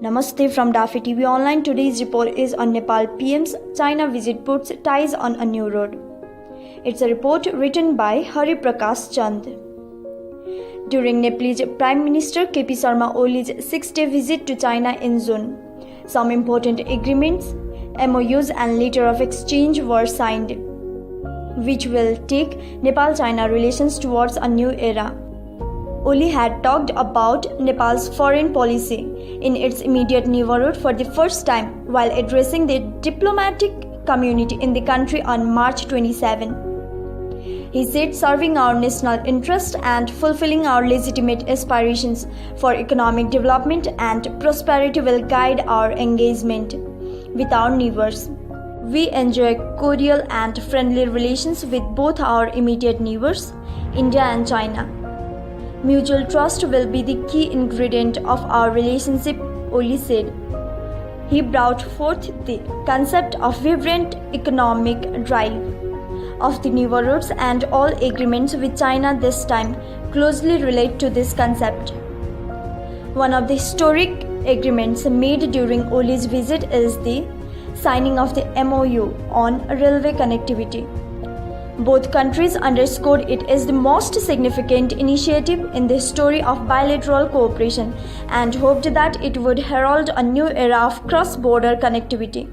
Namaste from Danfe TV Online. Today's report is on Nepal PM's China visit puts ties on a new road. It's a report written by Hari Prakash Chand. During Nepalese Prime Minister KP Sharma Oli's 6-day visit to China in June, some important agreements, MOUs and letter of exchange were signed, which will take Nepal-China relations towards a new era. Oli had talked about Nepal's foreign policy in its immediate neighborhood for the first time while addressing the diplomatic community in the country on March 27. He said serving our national interest and fulfilling our legitimate aspirations for economic development and prosperity will guide our engagement with our neighbors. We enjoy cordial and friendly relations with both our immediate neighbors, India and China. Mutual trust will be the key ingredient of our relationship, Oli said. He brought forth the concept of vibrant economic drive of the neighborhoods, and all agreements with China this time closely relate to this concept. One of the historic agreements made during Oli's visit is the signing of the MOU on railway connectivity. Both countries underscored it as the most significant initiative in the history of bilateral cooperation and hoped that it would herald a new era of cross-border connectivity.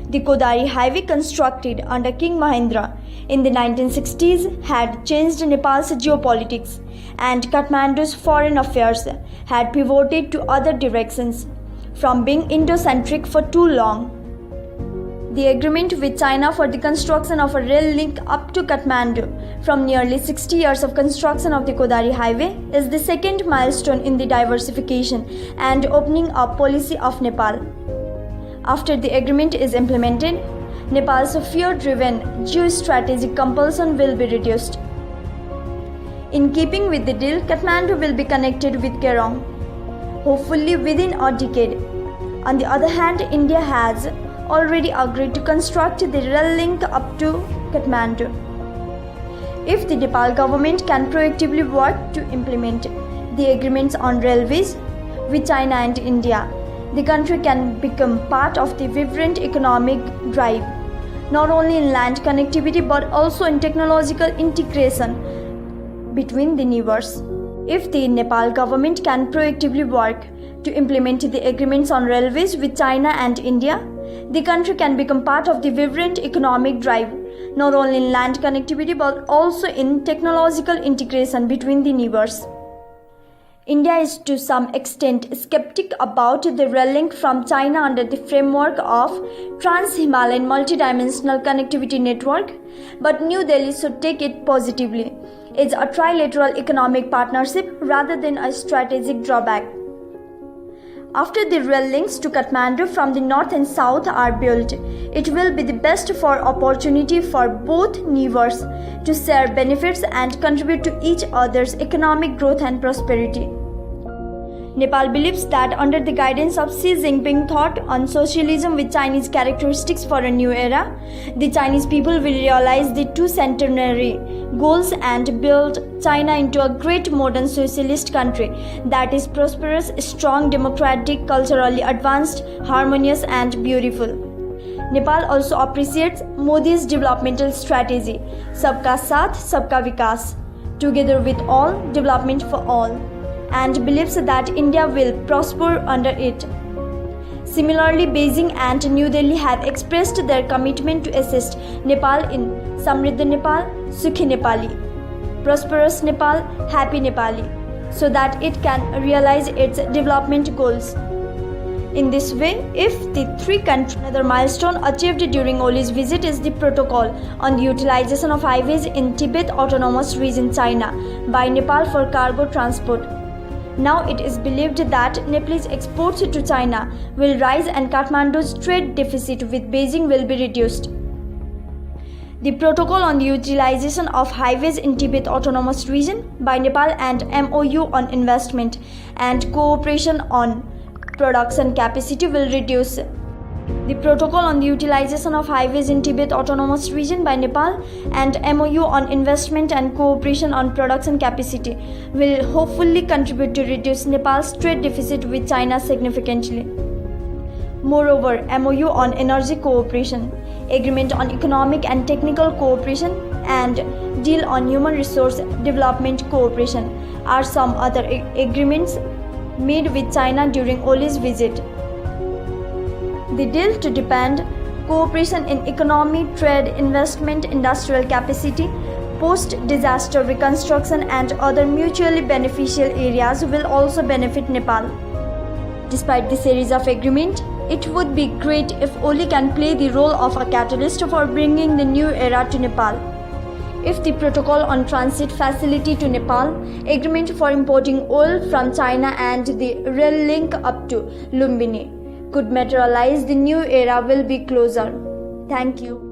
The Koudari Highway, constructed under King Mahendra in the 1960s, had changed Nepal's geopolitics, and Kathmandu's foreign affairs had pivoted to other directions from being Indo-centric for too long. The agreement with China for the construction of a rail link up to Kathmandu from nearly 60 years of construction of the Koudari Highway is the second milestone in the diversification and opening up policy of Nepal. After the agreement is implemented, Nepal's fear-driven geostrategic compulsion will be reduced. In keeping with the deal, Kathmandu will be connected with Kerong, hopefully within a decade. On the other hand, India has already agreed to construct the rail link up to Kathmandu. If the Nepal government can proactively work to implement the agreements on railways with China and India, the country can become part of the vibrant economic drive, not only in land connectivity but also in technological integration between the neighbors. If the Nepal government can proactively work to implement the agreements on railways with China and India, the country can become part of the vibrant economic drive, not only in land connectivity but also in technological integration between the neighbors. India is to some extent skeptic about the rail link from China under the framework of Trans-Himalayan Multidimensional Connectivity Network, but New Delhi should take it positively. It's a trilateral economic partnership rather than a strategic drawback. After the rail links to Kathmandu from the north and south are built, it will be the best opportunity for both neighbors to share benefits and contribute to each other's economic growth and prosperity. Nepal believes that under the guidance of Xi Jinping thought on socialism with Chinese characteristics for a new era, the Chinese people will realize the two centenary goals and build China into a great modern socialist country that is prosperous, strong, democratic, culturally advanced, harmonious and beautiful. Nepal also appreciates Modi's developmental strategy, Sabka Saath, Sabka Vikas, together with all, development for all, and believes that India will prosper under it. Similarly, Beijing and New Delhi have expressed their commitment to assist Nepal in Samriddha Nepal, Sukhi Nepali, Prosperous Nepal, Happy Nepali, so that it can realize its development goals. In this way, if the three countries, another milestone achieved during Oli's visit is the protocol on the utilization of highways in Tibet Autonomous Region, China, by Nepal for cargo transport. Now it is believed that Nepalese exports to China will rise and Kathmandu's trade deficit with Beijing will be reduced. The protocol on the utilization of highways in Tibet Autonomous Region by Nepal and MOU on investment and cooperation on production capacity will reduce The protocol on the utilization of highways in Tibet Autonomous Region by Nepal and MOU on investment and cooperation on production capacity will hopefully contribute to reduce Nepal's trade deficit with China significantly. Moreover, MOU on energy cooperation, agreement on economic and technical cooperation, and deal on human resource development cooperation are some other agreements made with China during Oli's visit. The deal to deepen cooperation in economy, trade, investment, industrial capacity, post-disaster reconstruction and other mutually beneficial areas will also benefit Nepal. Despite the series of agreements, it would be great if Oli can play the role of a catalyst for bringing the new era to Nepal. If the protocol on transit facility to Nepal, agreement for importing oil from China and the rail link up to Lumbini could materialize, the new era will be closer. Thank you.